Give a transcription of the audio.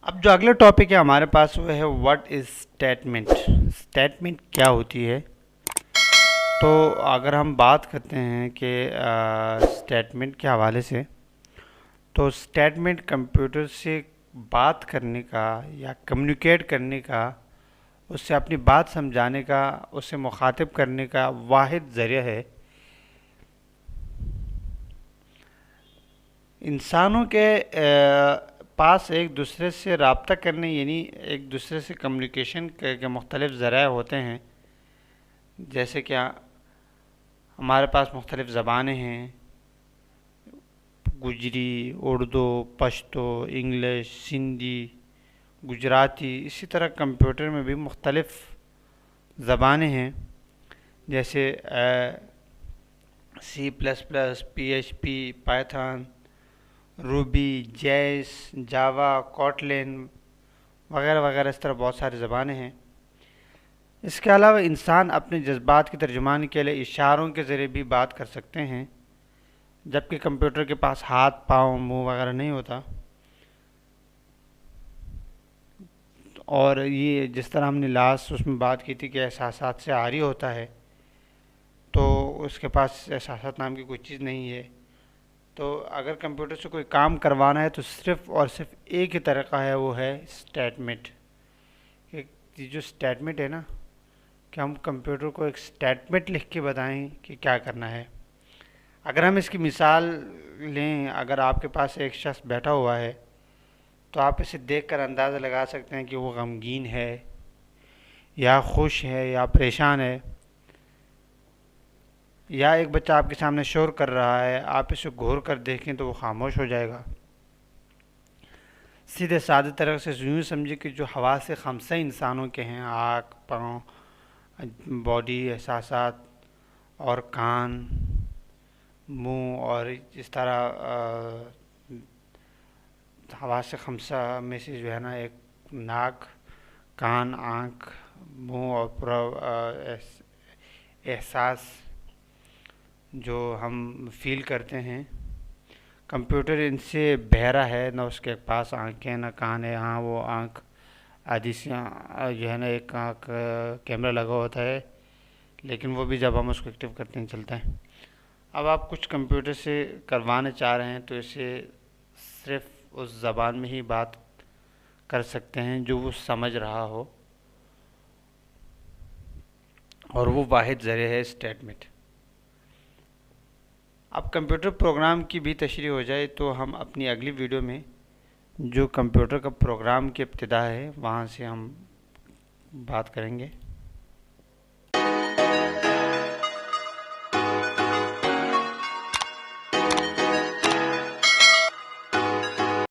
अब जो अगला टॉपिक है हमारे पास वो है व्हाट इज़ स्टेटमेंट। स्टेटमेंट क्या होती है? तो अगर हम बात करते हैं कि स्टेटमेंट के हवाले से, तो स्टेटमेंट कंप्यूटर से बात करने का या कम्युनिकेट करने का, उससे अपनी बात समझाने का, उससे मुखातिब करने का वाहिद ज़रिया है। इंसानों के पास एक दूसरे से रब्ता करने यानी एक दूसरे से कम्युनिकेशन के मुख्तलिफ़ ज़राए होते हैं। जैसे कि हमारे पास मुख्तलिफ़ ज़बानें हैं, गुजरी, उर्दू, पश्तो, इंग्लिश, सिंधी, गुजराती। इसी तरह कंप्यूटर में भी मुख्तलिफ़ ज़बानें हैं, जैसे C++, PHP, पाइथन, रूबी, जैस, जावा, कॉटलिन वगैरह वगैरह। इस तरह बहुत सारी ज़बानें हैं। इसके अलावा इंसान अपने जज्बात की तर्जुमानी के लिए इशारों के ज़रिए भी बात कर सकते हैं, जबकि कंप्यूटर के पास हाथ, पाँव, मुंह वगैरह नहीं होता। और ये जिस तरह हमने लास्ट उसमें बात की थी कि एहसासात से आरी होता है, तो उसके पास एहसासात नाम की कोई चीज़ नहीं है। तो अगर कंप्यूटर से कोई काम करवाना है तो सिर्फ़ और सिर्फ एक ही तरीक़ा है, वो है स्टेटमेंट। ये जो स्टेटमेंट है ना, कि हम कंप्यूटर को एक स्टेटमेंट लिख के बताएं कि क्या करना है। अगर हम इसकी मिसाल लें, अगर आपके पास एक शख्स बैठा हुआ है तो आप इसे देखकर अंदाज़ा लगा सकते हैं कि वो गमगीन है या खुश है या परेशान है। या एक बच्चा आपके सामने शोर कर रहा है, आप इसे घूर कर देखें तो वो खामोश हो जाएगा। सीधे सादे तरह से यूँ समझे कि जो हवास खमसा इंसानों के हैं, आँख, पाँव, बॉडी, एहसासात और कान, मुंह, और इस तरह हवास खमसा में से जो है ना, एक नाक, कान, आँख, मुंह और पूरा एहसास जो हम फील करते हैं। कंप्यूटर इनसे बहरा है, ना उसके पास आँखें ना कान है। हाँ, वो आँख आदि से जो है ना, एक आँख कैमरा लगा होता है, लेकिन वो भी जब हम उसको एक्टिव करते हैं चलता है। अब आप कुछ कंप्यूटर से करवाना चाह रहे हैं तो इसे सिर्फ उस ज़बान में ही बात कर सकते हैं जो वो समझ रहा हो, और वो वाहिद ज़रिया है स्टेटमेंट। अब कंप्यूटर प्रोग्राम की भी तशरीह हो जाए तो हम अपनी अगली वीडियो में जो कंप्यूटर का प्रोग्राम की इब्तिदा है वहाँ से हम बात करेंगे।